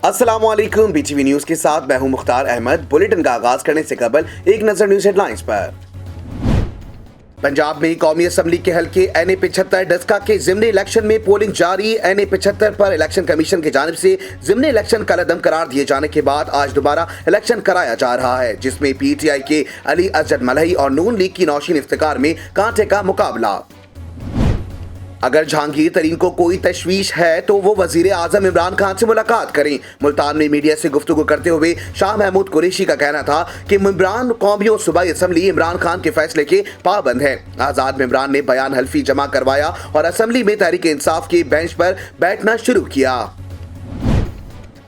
अस्सलाम वालेकुम, BTV news के साथ मैं हूं मुख्तार अहमद। बुलेटिन का आगाज करने से कबल एक नजर न्यूज हेडलाइंस पर। पंजाब में कौमी असम्बली के हल्के NA-75 डस्का के ज़िमनी इलेक्शन में पोलिंग जारी। NA-75 पर इलेक्शन कमीशन की जानिब से ज़िमनी इलेक्शन कलअदम करार दिए जाने के बाद आज दोबारा इलेक्शन कराया जा रहा है, जिसमें PTI के अली असजद मलही और नून लीग की नौशीन इफ्तिकार में कांटे का मुकाबला। अगर जहांगीर तरीन को कोई तशवीश है तो वो वजीर आजम इमरान खान से मुलाकात करें। मुल्तान में मीडिया से गुफ्तगू करते हुए शाह महमूद कुरैशी का कहना था कि इमरान कौमी और सूबाई असम्बली इमरान खान के फैसले के पाबंद है। आज़ाद में इमरान ने बयान हल्फी जमा करवाया और असम्बली में तहरीक इंसाफ के बेंच पर बैठना शुरू किया।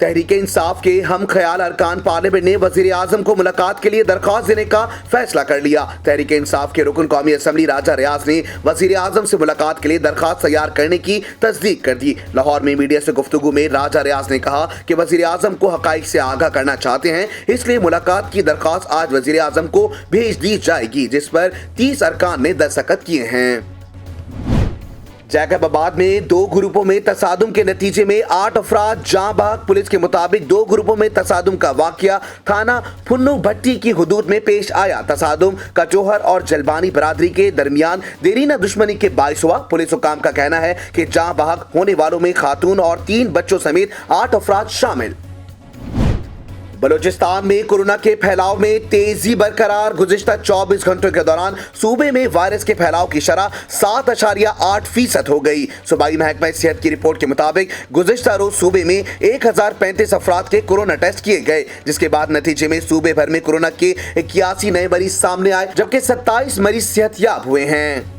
तहरीक इंसाफ के हम ख्याल अरकान पार्लियामेंट ने वजीर आजम को मुलाकात के लिए दरख्वास्त देने का फैसला कर लिया। तहरीक इंसाफ के रुकन कौमी असम्बली राजा रियाज ने वजीर आजम से मुलाकात के लिए दरख्वास्त तैयार करने की तस्दीक कर दी। लाहौर में मीडिया से गुफ्तगू में राजा रियाज ने कहा कि वजीर आजम को हकाइक से आगाह करना चाहते हैं, इसलिए मुलाकात की दरख्वास्त आज वजीर आजम को भेज दी जाएगी, जिस पर 30 अरकान ने दस्तखत किए हैं। जैकबाबाद में 2 ग्रुपों में तसादुम के नतीजे में 8 अफराद जाँ बहक। पुलिस के मुताबिक 2 ग्रुपों में तसादुम का वाकया थाना फुन्नू भट्टी की हुदूद में पेश आया। तसादुम कचोहर और जलबानी बरादरी के दरमियान देरीना दुश्मनी के बाइस हुआ। पुलिस हुकाम का कहना है कि जाँ बहक होने वालों में खातून और 3 बच्चों समेत 8 अफराद शामिल। बलूचिस्तान में कोरोना के फैलाव में तेजी बरकरार। गुज़िश्ता 24 घंटों के दौरान सूबे में वायरस के फैलाव की शरह 7.8% हो गई। सूबाई महकमा सेहत की रिपोर्ट के मुताबिक गुज़िश्ता रोज सूबे में 1035 अफराद के कोरोना टेस्ट किए गए, जिसके बाद नतीजे में सूबे भर में कोरोना के 81 नए मरीज सामने आए, जबकि 27 मरीज सेहतयाब हुए हैं।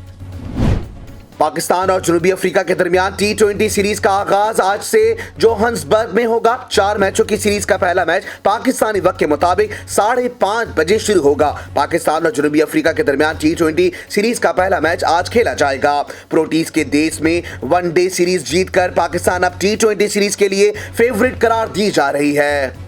पाकिस्तान और जनूबी अफ्रीका के दरमियान T20 सीरीज का आगाज आज से जोहान्सबर्ग में होगा। 4 मैचों की सीरीज का पहला मैच पाकिस्तानी वक्त के मुताबिक 5:30 बजे शुरू होगा। पाकिस्तान और जनूबी अफ्रीका के दरमियान T20 सीरीज का पहला मैच आज खेला जाएगा। प्रोटीज के देश में वनडे सीरीज जीतकर पाकिस्तान अब T20 सीरीज के लिए फेवरेट करार दी जा रही है।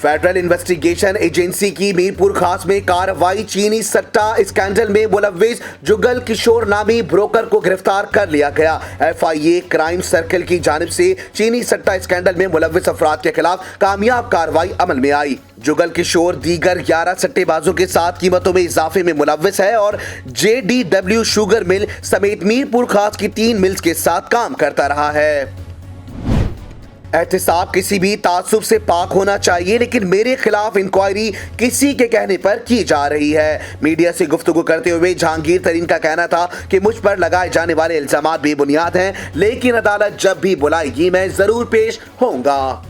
फेडरल इन्वेस्टिगेशन एजेंसी की मीरपुर खास में कार्रवाई। चीनी सट्टा स्कैंडल में मुलव्विस जुगल किशोर नामी ब्रोकर को गिरफ्तार कर लिया गया। FIA क्राइम सर्कल की जानिब से चीनी सट्टा स्कैंडल में मुलव्विस अफराद के खिलाफ कामयाब कार्रवाई अमल में आई। जुगल किशोर दीगर 11 सट्टेबाजों के साथ कीमतों में इजाफे में मुलव्विस है और JDW शुगर मिल समेत मीरपुर खास की 3 मिल्स के साथ काम करता रहा है। एहतिसाब किसी भी तासुब से पाक होना चाहिए, लेकिन मेरे खिलाफ इंक्वायरी किसी के कहने पर की जा रही है। मीडिया से गुफ्तगू करते हुए जहांगीर तरीन का कहना था कि मुझ पर लगाए जाने वाले इल्जामात बेबुनियाद हैं, लेकिन अदालत जब भी बुलाएगी मैं जरूर पेश होऊंगा।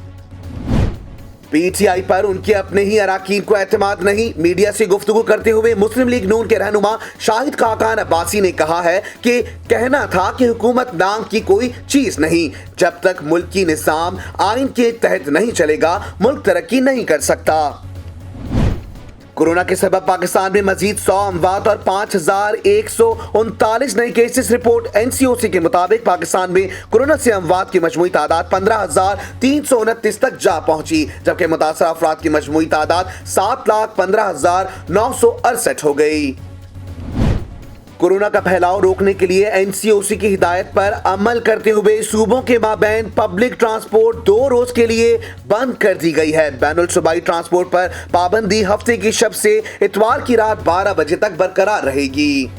PTI पर उनके अपने ही अराकीन को एतमाद नहीं। मीडिया से गुफ्तगू करते हुए मुस्लिम लीग नून के रहनुमा शाहिद खाकान अब्बासी ने कहा है कि कहना था कि हुकूमत नाम की कोई चीज नहीं। जब तक मुल्क की निज़ाम आइन के तहत नहीं चलेगा, मुल्क तरक्की नहीं कर सकता। कोरोना के सबब पाकिस्तान में मजीद 100 अमवात और 5139 नए केसेस रिपोर्ट। NCOC के मुताबिक पाकिस्तान में कोरोना से अमवात की मजमूई तादाद 15,329 तक जा पहुंची, जबकि मुतासरा अफराद की मजमूई तादाद 7,15,968 हो गई। कोरोना का फैलाव रोकने के लिए NCOC की हिदायत पर अमल करते हुए सूबों के माबैन पब्लिक ट्रांसपोर्ट 2 रोज के लिए बंद कर दी गई है। बैनुल सूबाई ट्रांसपोर्ट पर पाबंदी हफ्ते की शब से इतवार की रात 12 बजे तक बरकरार रहेगी।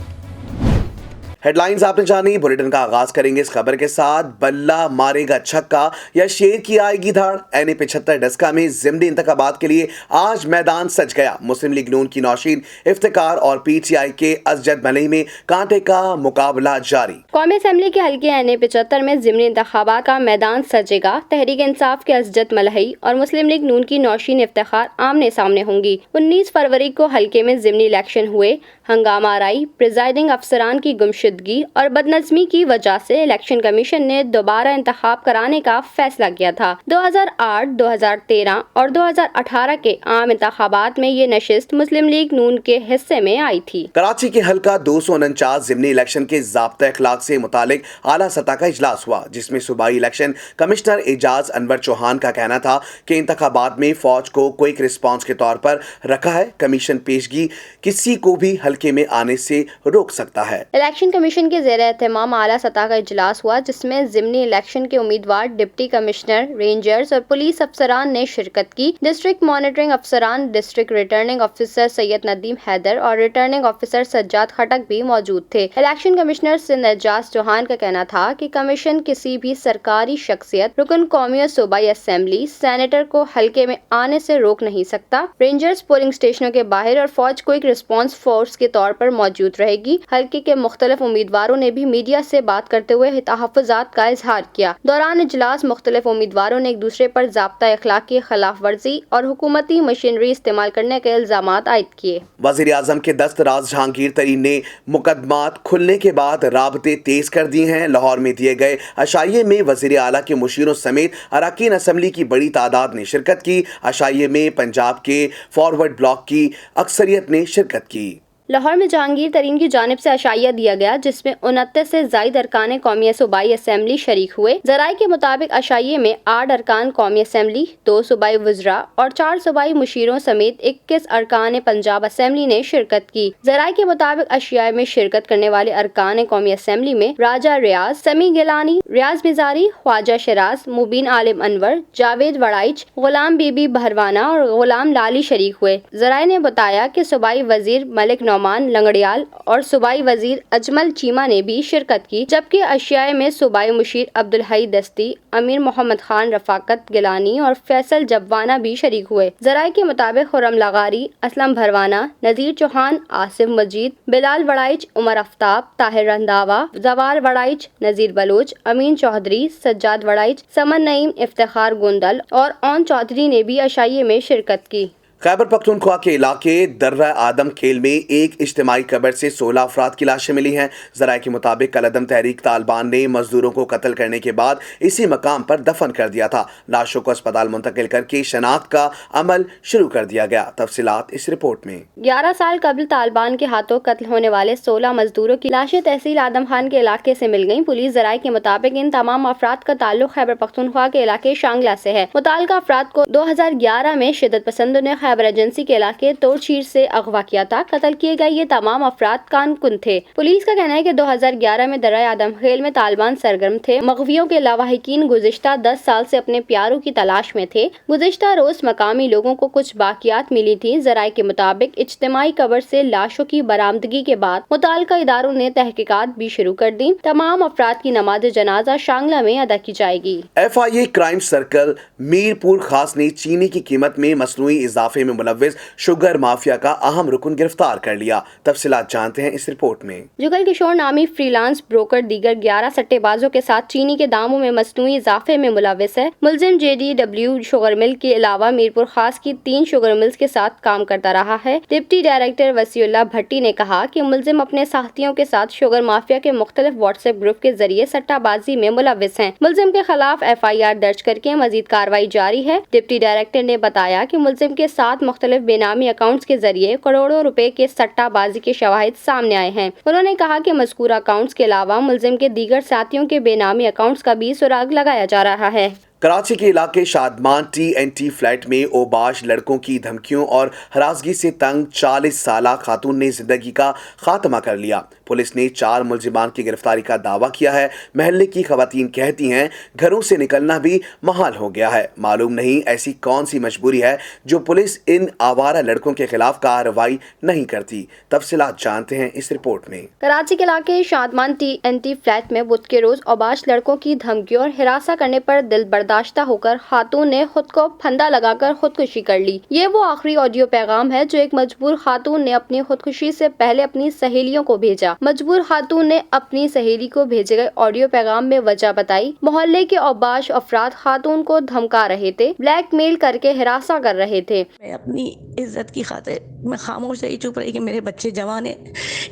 हेडलाइंस आपने जानी। बुलेटिन का आगाज करेंगे इस खबर के साथ। बल्ला मारेगा छक्का या शेर की आएगी धाड़। NA-75 डस्का में ज़िमनी इंतखाबात के लिए आज मैदान सज गया। मुस्लिम लीग नून की नौशीन इफ्तिकार और PTI के असजद मलही में कांटे का मुकाबला जारी। कौमी असम्बली के हल्के NA-75 में ज़िमनी इंतखाबात का मैदान सजेगा। तहरीक इंसाफ के असजद मलही और मुस्लिम लीग नून की नौशीन इफ्तिकार आमने सामने होंगी। 19 फरवरी को हल्के में ज़िमनी इलेक्शन हुए। हंगामा आराई, प्रिजाइडिंग अफसरान की गुमशुदगी और बदनज़मी की वजह से इलेक्शन कमीशन ने दोबारा इंतखाब कराने का फैसला किया था। 2008, 2013 और 2018 के आम इंतखाबात में ये नशिस्त मुस्लिम लीग नून के हिस्से में आई थी। कराची के हल्का 249 ज़िमनी इलेक्शन के ज़ाब्ता अखलाक से मुतालिक आला सतह का इजलास हुआ, जिसमें सूबाई इलेक्शन कमिश्नर एजाज अनवर चौहान का कहना था कि इंतखाबात में फौज को क्विक रिस्पांस के तौर पर रखा है। कमीशन पेशगी किसी को भी हल्के में आने से रोक सकता है। इलेक्शन کمیشن کے زیر اہتمام اعلیٰ سطح کا اجلاس ہوا، جس میں ضمنی الیکشن کے امیدوار، ڈپٹی کمشنر، رینجرز اور پولیس افسران نے شرکت کی۔ ڈسٹرکٹ مانیٹرنگ افسران، ڈسٹرکٹ ریٹرننگ آفیسر سید ندیم حیدر اور ریٹرننگ آفیسر سجاد خٹک بھی موجود تھے۔ الیکشن کمشنر سندھ اعجاز چوہان کا کہنا تھا کہ کمیشن کسی بھی سرکاری شخصیت، رکن قومی اور صوبائی اسمبلی، سینیٹر کو حلقے میں آنے سے روک نہیں سکتا۔ رینجرز پولنگ اسٹیشنوں کے باہر اور فوج کوئک رسپانس فورس کے طور پر موجود رہے گی۔ حلقے کے مختلف امیدواروں نے بھی میڈیا سے بات کرتے ہوئے تحفظات کا اظہار کیا۔ دوران اجلاس مختلف امیدواروں نے ایک دوسرے پر ضابطہ اخلاق کی خلاف ورزی اور حکومتی مشینری استعمال کرنے کے الزامات عائد کیے۔ وزیر اعظم کے دست راز جہانگیر ترین نے مقدمات کھلنے کے بعد رابطے تیز کر دیے ہیں۔ لاہور میں دیے گئے عشائیے میں وزیر اعلیٰ کے مشیروں سمیت اراکین اسمبلی کی بڑی تعداد نے شرکت کی۔ عشائیے میں پنجاب کے فارورڈ بلاک کی اکثریت نے شرکت کی۔ لاہور میں جہانگیر ترین کی جانب سے عشائیہ دیا گیا، جس میں 29 سے زائد ارکان قومی صوبائی اسمبلی شریک ہوئے۔ ذرائع کے مطابق عشائیے میں 8 ارکان قومی اسمبلی، 2 صوبائی وزراء اور 4 صوبائی مشیروں سمیت 21 ارکان پنجاب اسمبلی نے شرکت کی۔ ذرائع کے مطابق عشائیہ میں شرکت کرنے والے ارکان قومی اسمبلی میں راجہ ریاض، سمیع گیلانی، ریاض مزاری، خواجہ شیراز، مبین عالم انور، جاوید وڑائچ، غلام بی بی بھروانہ اور غلام لالی شریک ہوئے۔ ذرائع نے بتایا کہ صوبائی وزیر ملک نعمان لنگڑیال اور صوبائی وزیر اجمل چیمہ نے بھی شرکت کی، جبکہ عشائیہ میں صوبائی مشیر عبدالحی دستی، امیر محمد خان رفاقت گیلانی اور فیصل جبوانہ بھی شریک ہوئے۔ ذرائع کے مطابق خرم لغاری، اسلم بھروانہ، نذیر چوہان، آصف مجید، بلال وڑائچ، عمر آفتاب، طاہر رنداوا، زوار وڑائچ، نذیر بلوچ، امین چودھری، سجاد وڑائچ، سمن نعیم، افتخار گوندل اور اون چودھری نے بھی عشائیے میں شرکت کی۔ خیبر پختونخوا کے علاقے درہ آدم کھیل میں ایک اجتماعی قبر سے 16 افراد کی لاشیں ملی ہیں۔ ذرائع کے مطابق کالعدم تحریک طالبان نے مزدوروں کو قتل کرنے کے بعد اسی مقام پر دفن کر دیا تھا۔ لاشوں کو اسپتال منتقل کر کے شناخت کا عمل شروع کر دیا گیا۔ تفصیلات اس رپورٹ میں۔ 11 سال قبل طالبان کے ہاتھوں قتل ہونے والے 16 مزدوروں کی لاشیں تحصیل آدم خان کے علاقے سے مل گئیں۔ پولیس ذرائع کے مطابق ان تمام افراد کا تعلق خیبر پختونخوا کے علاقے شانگلہ سے ہے۔ متعلقہ افراد کو 2011 میں شدت پسندوں نے خیبر ایجنسی کے علاقے توڑچیر سے اغوا کیا تھا۔ قتل کیے گئے یہ تمام افراد کان کن تھے۔ پولیس کا کہنا ہے کہ 2011 میں درہ آدم خیل میں طالبان سرگرم تھے۔ مغویوں کے لاواحقین گزشتہ 10 سال سے اپنے پیاروں کی تلاش میں تھے۔ گزشتہ روز مقامی لوگوں کو کچھ باقیات ملی تھیں۔ ذرائع کے مطابق اجتماعی قبر سے لاشوں کی برآمدگی کے بعد متعلقہ اداروں نے تحقیقات بھی شروع کر دیں۔ تمام افراد کی نماز جنازہ شانگلہ میں ادا کی جائے گی۔ FIA کرائم سرکل میر پور خاص نے چینی کی قیمت میں مصنوعی اضافے میں ملوث شوگر مافیا کا اہم رکن گرفتار کر لیا۔ تفصیلات جانتے ہیں اس رپورٹ میں۔ جگل کشور نامی فری لانس بروکر دیگر 11 سٹے بازوں کے ساتھ چینی کے داموں میں مصنوعی اضافے میں ملوث ہے۔ ملزم JDW شوگر مل کے علاوہ میرپور خاص کی 3 شوگر ملز کے ساتھ کام کرتا رہا ہے۔ ڈپٹی ڈائریکٹر وسیع اللہ بھٹی نے کہا کہ ملزم اپنے ساتھیوں کے ساتھ شوگر مافیا کے مختلف واٹس ایپ گروپ کے ذریعے سٹہ بازی میں ملوث ہیں۔ ملزم کے خلاف FIR درج کر کے مزید کارروائی جاری ہے۔ ڈپٹی ڈائریکٹر نے بتایا کہ ملزم کے 7 مختلف بے نامی اکاؤنٹس کے ذریعے کروڑوں روپے کے سٹہ بازی کے شواہد سامنے آئے ہیں۔ انہوں نے کہا کہ مذکورہ اکاؤنٹس کے علاوہ ملزم کے دیگر ساتھیوں کے بے نامی اکاؤنٹس کا بھی سراغ لگایا جا رہا ہے۔ کراچی کے علاقے شادمان TNT فلیٹ میں اوباش لڑکوں کی دھمکیوں اور ہراسگی سے تنگ 40 سالہ خاتون نے زندگی کا خاتمہ کر لیا۔ پولیس نے 4 ملزمان کی گرفتاری کا دعویٰ کیا ہے۔ محلے کی خواتین کہتی ہیں گھروں سے نکلنا بھی محال ہو گیا ہے۔ معلوم نہیں ایسی کون سی مجبوری ہے جو پولیس ان آوارہ لڑکوں کے خلاف کارروائی نہیں کرتی۔ تفصیلات جانتے ہیں اس رپورٹ میں۔ کراچی کے علاقے شادمان TNT فلیٹ میں بدھ کے روز اوباش لڑکوں کی دھمکیوں اور ہراساں کرنے پر دل برداشتہ ہو کر خاتون نے خود کو پھندا لگا کر خودکشی کر لی۔ یہ وہ آخری آڈیو پیغام ہے جو ایک مجبور خاتون نے اپنی خودکشی سے پہلے اپنی سہیلیوں کو بھیجا۔ مجبور خاتون نے اپنی سہیلی کو بھیجے گئے آڈیو پیغام میں وجہ بتائی۔ محلے کے اوباش افراد خاتون کو دھمکا رہے تھے، بلیک میل کر کے ہراساں کر رہے تھے۔ میں اپنی عزت کی خاطر میں خاموش رہی، چپ رہی کہ میرے بچے جوان ہیں،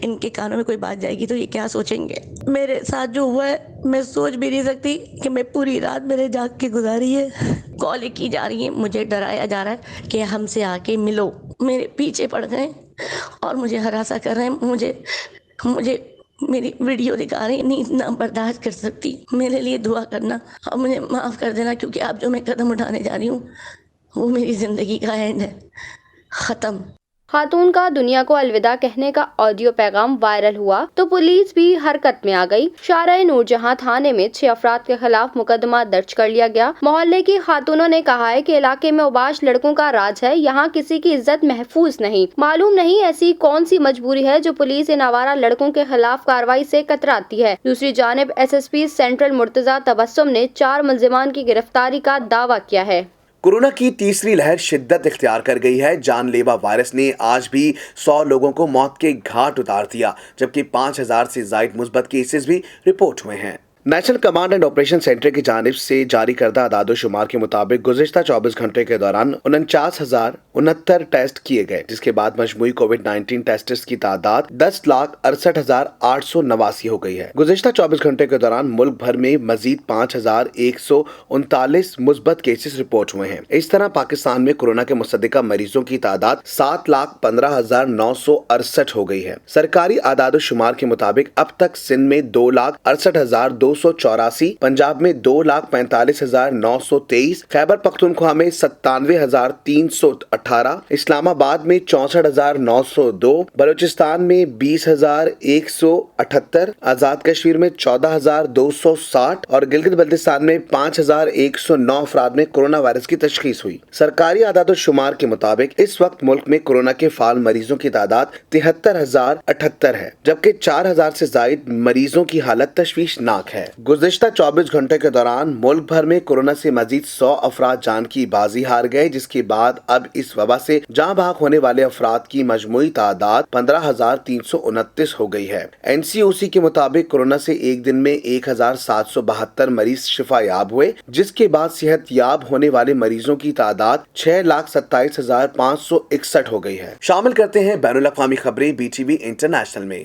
ان کے کانوں میں کوئی بات جائے گی تو یہ کیا سوچیں گے۔ میرے ساتھ جو ہوا ہے میں سوچ بھی نہیں سکتی کہ میں پوری رات میرے جاگ کے گزاری ہے۔ کالیں کی جا رہی ہیں، مجھے ڈرایا جا رہا ہے کہ ہم سے آ کے ملو۔ میرے پیچھے پڑ گئے اور مجھے ہراساں کر رہے ہیں، مجھے میری ویڈیو دکھا رہے ہیں۔ نیند نہ برداشت کر سکتی، میرے لیے دعا کرنا اور مجھے معاف کر دینا، کیونکہ اب جو میں قدم اٹھانے جا رہی ہوں وہ میری زندگی کا اینڈ ہے، ختم۔ خاتون کا دنیا کو الوداع کہنے کا آڈیو پیغام وائرل ہوا تو پولیس بھی حرکت میں آ گئی۔ شارع نور جہاں تھانے میں 6 افراد کے خلاف مقدمہ درج کر لیا گیا۔ محلے کی خاتونوں نے کہا ہے کہ علاقے میں اوباش لڑکوں کا راج ہے، یہاں کسی کی عزت محفوظ نہیں۔ معلوم نہیں ایسی کون سی مجبوری ہے جو پولیس ان آوارہ لڑکوں کے خلاف کارروائی سے کتراتی ہے۔ دوسری جانب SSP سینٹرل مرتضی تبسم نے 4 ملزمان کی گرفتاری کا دعویٰ کیا ہے۔ کورونا کی تیسری لہر شدت اختیار کر گئی ہے۔ جان لیوا وائرس نے آج بھی 100 لوگوں کو موت کے گھاٹ اتار دیا، جبکہ 5000 سے زائد مثبت کیسز بھی رپورٹ ہوئے ہیں۔ National command and operation centre کی جانب سے جاری کردہ اعداد و شمار کے مطابق گزشتہ 24 گھنٹے کے دوران 49,069 ٹیسٹ کیے گئے، جس کے بعد مجموعی کووڈ-19 ٹیسٹس کی تعداد 10,68,889 ہو گئی ہے۔ گزشتہ 24 گھنٹے کے دوران ملک بھر میں مزید 5,139 مثبت کیسز رپورٹ ہوئے ہیں۔ اس طرح پاکستان میں کورونا کے مصدقہ مریضوں کی تعداد 7,15,968 ہو گئی ہے۔ سرکاری اعداد و شمار کے مطابق اب تک سندھ میں 2,68,284، پنجاب میں 2,45,923، خیبر پختونخوا میں 97,318، اسلام آباد میں 64,902، بلوچستان میں 20,178، آزاد کشمیر میں 14,260 اور گلگت بلتستان میں 5,109 افراد میں کورونا وائرس کی تشخیص ہوئی۔ سرکاری اعداد و شمار کے مطابق اس وقت ملک میں کورونا کے فعال مریضوں کی تعداد 73,078 ہے، جبکہ 4,000 سے زائد مریضوں کی حالت تشویشناک ہے۔ گزشتہ 24 گھنٹے کے دوران ملک بھر میں کورونا سے مزید 100 افراد جان کی بازی ہار گئے، جس کے بعد اب اس وبا سے جاں بحق ہونے والے افراد کی مجموعی تعداد 15,329 ہو گئی ہے۔ NCOC کے مطابق کورونا سے ایک دن میں 1,772 مریض شفا یاب ہوئے، جس کے بعد صحت یاب ہونے والے مریضوں کی تعداد 6,27,561 ہو گئی ہے۔ شامل کرتے ہیں بین الاقوامی خبریں BTV انٹرنیشنل میں۔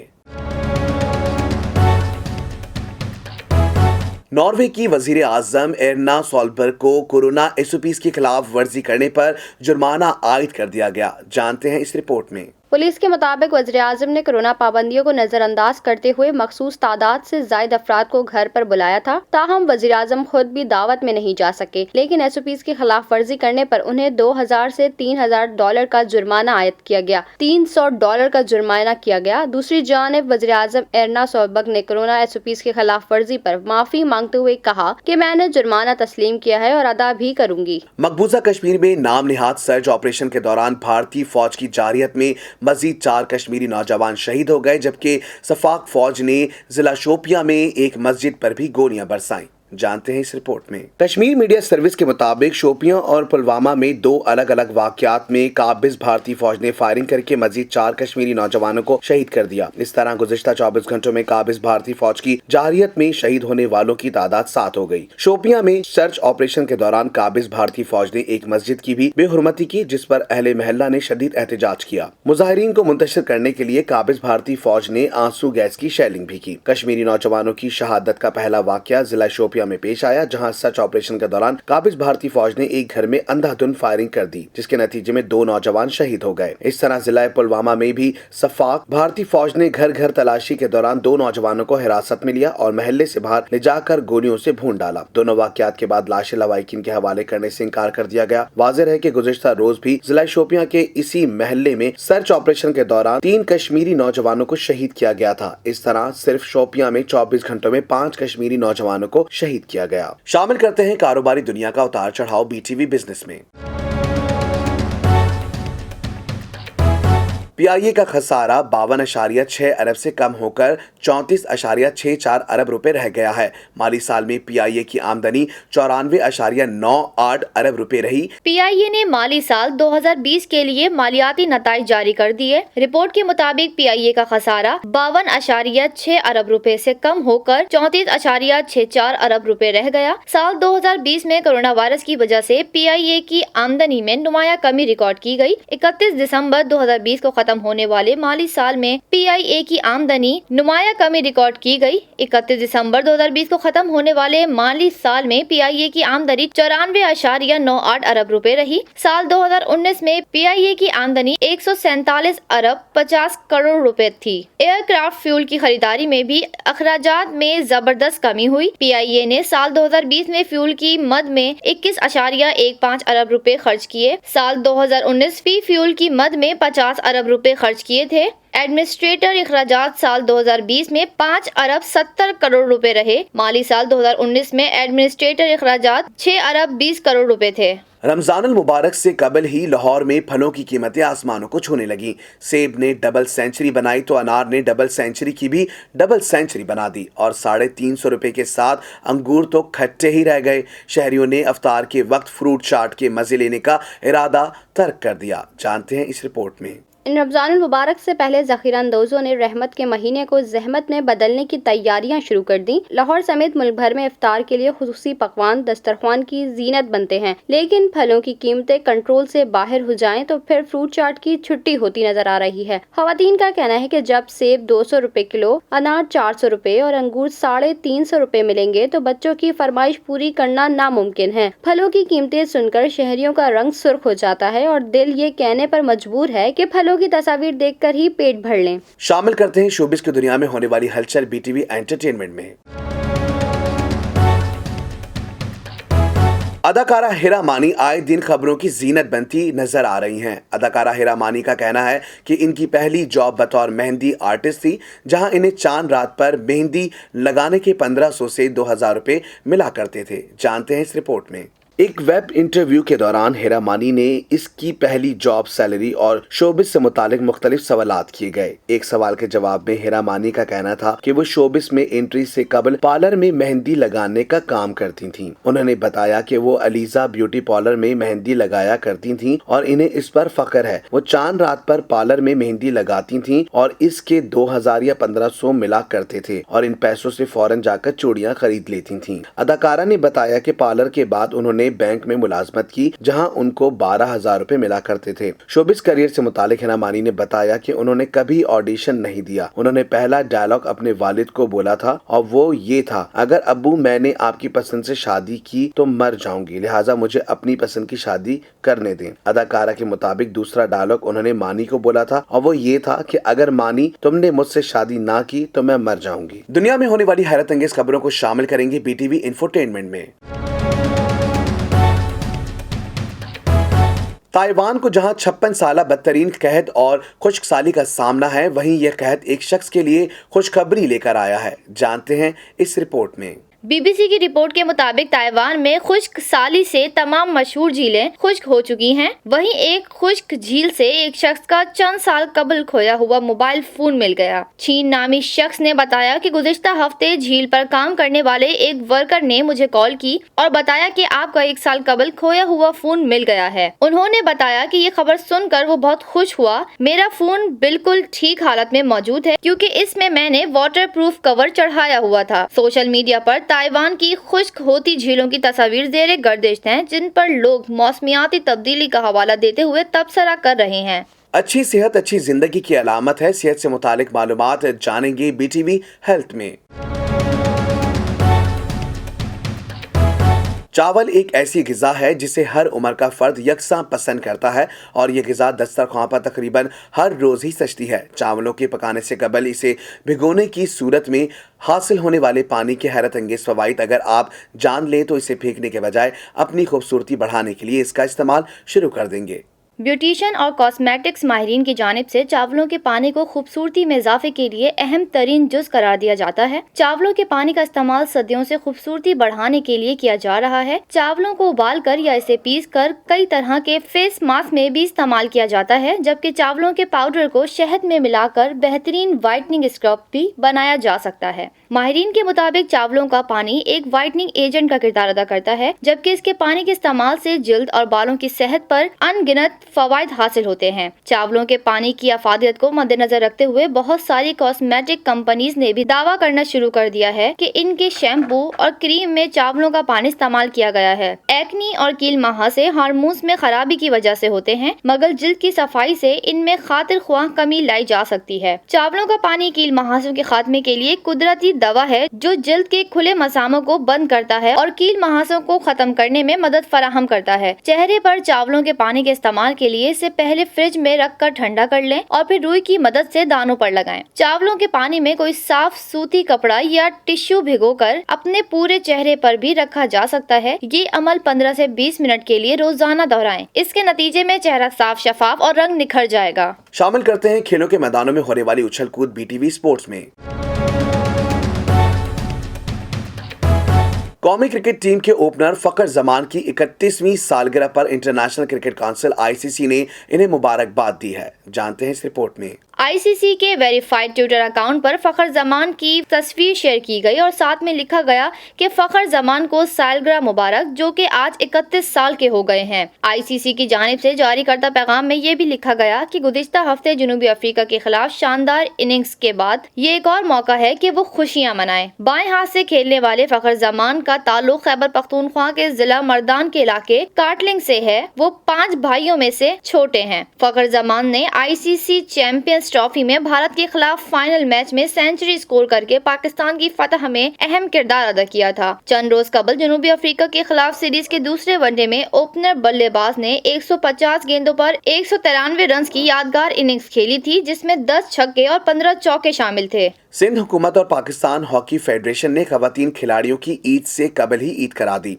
ناروے کی وزیر اعظم ایرنا سولبرگ کو کورونا SOPs کی خلاف ورزی کرنے پر جرمانہ عائد کر دیا گیا۔ جانتے ہیں اس رپورٹ میں۔ پولیس کے مطابق وزیر اعظم نے کورونا پابندیوں کو نظر انداز کرتے ہوئے مخصوص تعداد سے زائد افراد کو گھر پر بلایا تھا، تاہم وزیر اعظم خود بھی دعوت میں نہیں جا سکے، لیکن SOPs کی خلاف ورزی کرنے پر انہیں $2,000 سے $3,000 کا جرمانہ عائد کیا گیا، $300 کا جرمانہ کیا گیا۔ دوسری جانب وزیر اعظم ایرنا سولبرگ نے کورونا SOPs کی خلاف ورزی پر معافی مانگتے ہوئے کہا کہ میں نے جرمانہ تسلیم کیا ہے اور ادا بھی کروں گی۔ مقبوضہ کشمیر میں نام نہاد سرچ آپریشن کے دوران بھارتی فوج کی جارحیت میں مزید 4 کشمیری نوجوان شہید ہو گئے، جبکہ صفاق فوج نے ضلع شوپیاں میں ایک مسجد پر بھی گولیاں برسائیں۔ جانتے ہیں اس رپورٹ میں۔ کشمیر میڈیا سروس کے مطابق شوپیاں اور پلوامہ میں 2 الگ الگ واقعات میں قابض بھارتی فوج نے فائرنگ کر کے مزید 4 کشمیری نوجوانوں کو شہید کر دیا۔ اس طرح گزشتہ 24 گھنٹوں میں قابض بھارتی فوج کی جارحیت میں شہید ہونے والوں کی تعداد 7 ہو گئی۔ شوپیاں میں سرچ آپریشن کے دوران قابض بھارتی فوج نے ایک مسجد کی بھی بے حرمتی کی، جس پر اہل محلہ نے شدید احتجاج کیا۔ مظاہرین کو منتشر کرنے کے لیے قابض بھارتی فوج نے آنسو گیس کی شیلنگ بھی کی۔ کشمیری نوجوانوں کی شہادت کا پہلا واقعہ ضلع شوپیاں میں پیش آیا، جہاں سرچ آپریشن کے دوران قابض بھارتی فوج نے ایک گھر میں اندھا دھند فائرنگ کر دی، جس کے نتیجے میں 2 نوجوان شہید ہو گئے۔ اس طرح ضلع پلوامہ میں بھی صفاق بھارتی فوج نے گھر گھر تلاشی کے دوران 2 نوجوانوں کو حراست میں لیا اور محلے سے باہر لے جا کر گولیوں سے بھون ڈالا۔ دونوں واقعات کے بعد لاشیں لواحقین کے حوالے کرنے سے انکار کر دیا گیا۔ واضح ہے کہ گزشتہ روز بھی ضلع شوپیاں کے اسی محلے میں سرچ آپریشن کے دوران 3 کشمیری نوجوانوں کو شہید کیا گیا تھا۔ اس طرح صرف شوپیاں میں 24 گھنٹوں میں 5 کشمیری نوجوانوں کو شہید کیا گیا۔ شامل کرتے ہیں کاروباری دنیا کا اتار چڑھاؤ BTV بزنس میں۔ PIA کا خسارہ 52.6 ارب سے کم ہو کر 34.64 ارب روپے رہ گیا ہے۔ مالی سال میں PIA کی آمدنی 94.98 ارب روپے رہی۔ PIA نے مالی سال 2020 کے لیے مالیاتی نتائج جاری کر دیے۔ رپورٹ کے مطابق PIA کا خسارہ 52.6 ارب روپے سے کم ہو کر 34.64 ارب روپے رہ گیا۔ سال 2020 میں کورونا وائرس کی وجہ سے PIA کی آمدنی میں نمایاں کمی ریکارڈ کی گئی۔ 31 دسمبر 2020 کو ختم ہونے والے माली साल में PIA की आमदनी नुमाया कमी रिकॉर्ड की गई। 31 दिसंबर 2020 को खत्म होने वाले माली साल में PIA की आमदनी 94.98 अरब रुपए रही। साल 2019 में PIA की आमदनी 147 अरब 50 करोड़ रुपए थी। एयरक्राफ्ट फ्यूल की खरीदारी में भी अखराजात में जबरदस्त कमी हुई। PIA ने साल 2020 में फ्यूल की मद में 21.15 अरब रुपए खर्च किए। साल 2019 फी फ्यूल की मद में 50 अरब रुपए खर्च किए थे। एडमिनिस्ट्रेटर अखराजात साल 2020 में 5 अरब 70 करोड़ रुपए रहे। माली साल 2019 में एडमिनिस्ट्रेटर अखराजात 6 अरब 20 करोड़ रुपए थे। रमजानुल मुबारक से कबल ही लाहौर में फलों की कीमतें आसमानों को छूने लगी। सेब ने डबल सेंचुरी बनाई तो अनार ने डबल सेंचुरी की भी डबल सेंचुरी बना दी और 350 रुपए के साथ अंगूर तो खट्टे ही रह गए। शहरियों ने अफ्तार के वक्त फ्रूट चाट के मजे लेने का इरादा तर्क कर दिया। जानते हैं इस रिपोर्ट में। इन रमज़ानुल मुबारक से पहले ज़ख़ीरा अंदोज़ों ने रहमत के महीने को ज़हमत में बदलने की तैयारियां शुरू कर दी। लाहौर समेत मुल्क भर में इफ्तार के लिए खुसूसी पकवान दस्तरख्वान की जीनत बनते हैं, लेकिन फलों की कीमतें कंट्रोल से बाहर हो जाएं तो फिर फ्रूट चाट की छुट्टी होती नजर आ रही है। ख़वातीन का कहना है कि जब सेब 200 रुपए किलो, अनार 400 रुपए और अंगूर 350 रुपए मिलेंगे तो बच्चों की फरमाइश पूरी करना नामुमकिन है। फलों की कीमतें सुनकर शहरियों का रंग सुर्ख हो जाता है और दिल ये कहने पर मजबूर है कि फलों की तस्वीर देखकर ही पेट भर लें। शामिल करते हैं शोबिस की दुनिया में होने वाली हलचल BTV एंटरटेनमेंट में। अदाकारा हिरा मानी आए दिन खबरों की जीनत बनती नजर आ रही हैं। अदाकारा हिरा मानी का कहना है कि इनकी पहली जॉब बतौर मेहंदी आर्टिस्ट थी, जहां इन्हें चांद रात पर मेहंदी लगाने के 1500 से 2000 रुपए मिला करते थे। जानते हैं इस रिपोर्ट में। एक वेब इंटरव्यू के दौरान हिरा मानी ने इसकी पहली जॉब, सैलरी और शोबिस से मुतालिक मुख्तलिफ सवालात किए गए। एक सवाल के जवाब में हिरा मानी का कहना था कि वो शोबिस में एंट्री से कबल पार्लर में मेहंदी लगाने का काम करती थीं। उन्होंने बताया कि वो अलीजा ब्यूटी पार्लर में मेहंदी लगाया करती थीं और इन्हें इस पर फख्र है। वो चांद रात पर पार्लर में मेहंदी लगाती थीं और इसके 2000 या 1500 मिला करते थे और इन पैसों से फौरन जाकर चूड़ियां खरीद लेती थीं। अदाकारा ने बताया कि पार्लर के बाद उन्होंने बैंक में मुलाजमत की, जहां उनको 12,000 रुपए मिला करते थे। शोबिस करियर से मुतालिक हिरा मानी ने बताया कि उन्होंने कभी ऑडिशन नहीं दिया। उन्होंने पहला डायलॉग अपने वालिद को बोला था और वो ये था, अगर अब्बू मैंने आपकी पसंद से शादी की तो मर जाऊंगी, लिहाजा मुझे अपनी पसंद की शादी करने दें। अदाकारा के मुताबिक दूसरा डायलॉग उन्होंने मानी को बोला था और वो ये था कि अगर मानी तुमने मुझसे शादी ना की तो मैं मर जाऊंगी। दुनिया में होने वाली हैरत अंगेज खबरों को शामिल करेंगे BTV इंफोटेनमेंट में। ताइवान को जहां 56 साल बदतरीन कहत और खुश्कसाली का सामना है, वहीं यह कहत एक शख्स के लिए खुशखबरी लेकर आया है। जानते हैं इस रिपोर्ट में। BBC की रिपोर्ट के मुताबिक ताइवान में खुश्क साली से तमाम मशहूर झीलें खुश्क हो चुकी हैं। वहीं एक खुश्क झील से एक शख्स का चंद साल कबल खोया हुआ मोबाइल फोन मिल गया। चीन नामी शख्स ने बताया कि गुज़िश्ता हफ्ते झील पर काम करने वाले एक वर्कर ने मुझे कॉल की और बताया कि आपका 1 साल कबल खोया हुआ फोन मिल गया है। उन्होंने बताया कि ये खबर सुनकर वो बहुत खुश हुआ। मेरा फोन बिल्कुल ठीक हालत में मौजूद है क्योंकि इसमें मैंने वाटर प्रूफ कवर चढ़ाया हुआ था। सोशल मीडिया पर ताइवान की खुश्क होती झीलों की तस्वीर ज़ेरे गर्दिश हैं, जिन पर लोग मौसमियाती तब्दीली का हवाला देते हुए तबसरा कर रहे हैं। अच्छी सेहत अच्छी जिंदगी की अलामत है। सेहत से मुतालिक मालूमात जानेंगे BTV हेल्थ में। चावल एक ऐसी ग़िज़ा है जिसे हर उम्र का फ़र्द यकसां पसंद करता है और ये ग़िज़ा दस्तरख़्वां पर तकरीबन हर रोज़ ही सजती है। चावलों के पकाने से कबल इसे भिगोने की सूरत में हासिल होने वाले पानी के हैरत अंगेज़ फ़वाइद अगर आप जान लें तो इसे फेंकने के बजाय अपनी खूबसूरती बढ़ाने के लिए इसका इस्तेमाल शुरू कर देंगे। ब्यूटिशियन और कॉस्मेटिक्स माहिरीन की जानिब से चावलों के पानी को खूबसूरती में इजाफे के लिए अहम तरीन जुज करार दिया जाता है। चावलों के पानी का इस्तेमाल सदियों से खूबसूरती बढ़ाने के लिए किया जा रहा है। चावलों को उबाल कर या इसे पीस कर कई तरह के फेस मास्क में भी इस्तेमाल किया जाता है, जबकि चावलों के पाउडर को शहद में मिलाकर बेहतरीन व्हाइटनिंग स्क्रब भी बनाया जा सकता है। माहिरीन के मुताबिक चावलों का पानी एक व्हाइटनिंग एजेंट का किरदार अदा करता है, जबकि इसके पानी के इस्तेमाल से जिल्द और बालों की सेहत पर अनगिनत फवायद हासिल होते हैं। चावलों के पानी की अफादियत को मद्देनजर रखते हुए बहुत सारी कॉस्मेटिक कंपनीज ने भी दावा करना शुरू कर दिया है कि इनके शैम्पू और क्रीम में चावलों का पानी इस्तेमाल किया गया है। एक्नी और कील महासे हार्मोन्स में खराबी की वजह से होते हैं, मगर जिल्द की सफाई से इनमें खातिर ख्वाह कमी लाई जा सकती है। चावलों का पानी कील महासों के खात्मे के लिए कुदरती दवा है जो जिल्द के खुले मसामों को बंद करता है और कील महासों को खत्म करने में मदद फराहम करता है। चेहरे पर चावलों के पानी के इस्तेमाल के लिए इसे पहले फ्रिज में रख कर ठंडा कर लें और फिर रुई की मदद से दानों पर लगाएं। चावलों के पानी में कोई साफ सूती कपड़ा या टिश्यू भिगोकर अपने पूरे चेहरे पर भी रखा जा सकता है। ये अमल 15 से 20 मिनट के लिए रोजाना दोहराएं। इसके नतीजे में चेहरा साफ, शफाफ और रंग निखर जाएगा। शामिल करते हैं खेलों के मैदानों में होने वाली उछल कूद BTV स्पोर्ट्स में। कौमी क्रिकेट टीम के ओपनर फखर जमान की 31वीं सालगिरह पर इंटरनेशनल क्रिकेट काउंसिल ICC ने इन्हें मुबारकबाद दी है। जानते हैं इस रिपोर्ट में। ICC के वेरीफाइड ट्विटर अकाउंट पर फखर जमान की तस्वीर शेयर की गई और साथ में लिखा गया कि फखर जमान को सालगिरह मुबारक, जो कि आज 31 साल के हो गए हैं। ICC की जानिब से जारी करता पैगाम में ये भी लिखा गया कि गुज़िश्ता हफ्ते जनूबी अफ्रीका के खिलाफ शानदार इनिंग्स के बाद ये एक और मौका है कि वो खुशियां मनाएं। बाएं हाथ से खेलने वाले फखर जमान का ताल्लुक खैबर पख्तूनख्वा के जिला मर्दान के इलाके काटलिंग से है। वो 5 भाइयों में से छोटे हैं। फखर जमान ने ICC चैंपियंस ट्रॉफी में भारत के खिलाफ फाइनल मैच में सेंचुरी स्कोर करके पाकिस्तान की फतह में अहम किरदार अदा किया था। चंद रोज कबल जनूबी अफ्रीका के खिलाफ सीरीज के दूसरे वनडे में ओपनर बल्लेबाज ने 150 गेंदों पर 193 रन की यादगार इनिंग्स खेली थी, जिसमें 10 छक्के और 15 चौके शामिल थे। सिंध हुकूमत और पाकिस्तान हॉकी फेडरेशन ने खवातीन खिलाड़ियों की ईद से कबल ही ईद करा दी।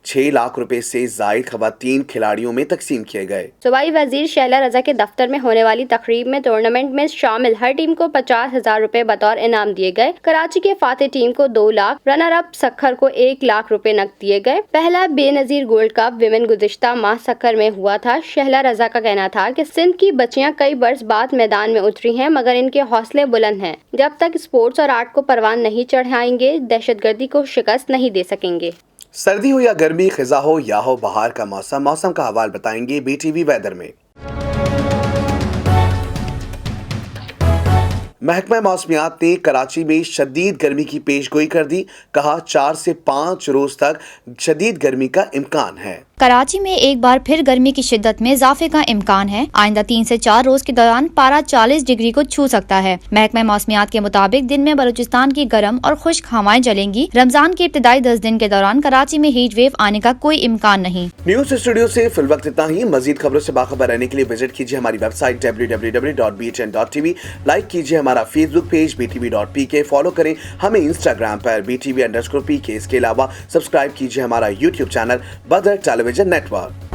6 लाख रुपए से जायद खवातीन खिलाड़ियों में तकसीम किए गए। सूबाई वजीर शैला रजा के दफ्तर में होने वाली तकरीब में टूर्नामेंट में शामिल हर टीम को 50,000 रुपए बतौर इनाम दिए गए। कराची के फातेह टीम को 2 लाख, रनर अप सक्खर को 1 लाख रुपए नकद दिए गए। पहला बेनजीर गोल्ड कप विमेन गुज़िश्ता माह सक्खर में हुआ था। शैला रजा का कहना था कि सिंध की बच्चियां कई बरस बाद मैदान में उतरी हैं, मगर इनके हौसले बुलंद हैं। जब तक स्पोर्ट्स और आर्ट को परवान नहीं चढ़ाएंगे, दहशतगर्दी को शिकस्त नहीं दे सकेंगे। सर्दी हो या गर्मी, खिजा हो या हो बहार का मौसम का हवाल बताएंगे BTV वेदर में। महकमा मौसमियात ने कराची में शदीद गर्मी की पेशगोई कर दी। कहा 4 से 5 रोज तक शदीद गर्मी का इम्कान है। कराची में एक बार फिर गर्मी की शिद्दत में इजाफे का इम्कान है। आइंदा 3 से 4 रोज के दौरान पारा 40 डिग्री को छू सकता है। महकमा मौसमियात के मुताबिक दिन में बलूचिस्तान की गर्म और खुश्क हवाएं चलेंगी। रमजान के इब्तिदाई 10 दिन के दौरान कराची में हीट वेव आने का कोई इम्कान नहीं। न्यूज स्टूडियो से फिल वक्त इतना ही। मजीद खबरों से बाखबर रहने के लिए विजिट कीजिए हमारी वेबसाइट www.btn.tv। लाइक कीजिए हमारा फेसबुक पेज btv.pk। फॉलो करें हमें इंस्टाग्राम पर BTV_PK। इसके अलावा सब्सक्राइब कीजिए हमारा यूट्यूब चैनल बदर टेलीविजन नेटवर्क।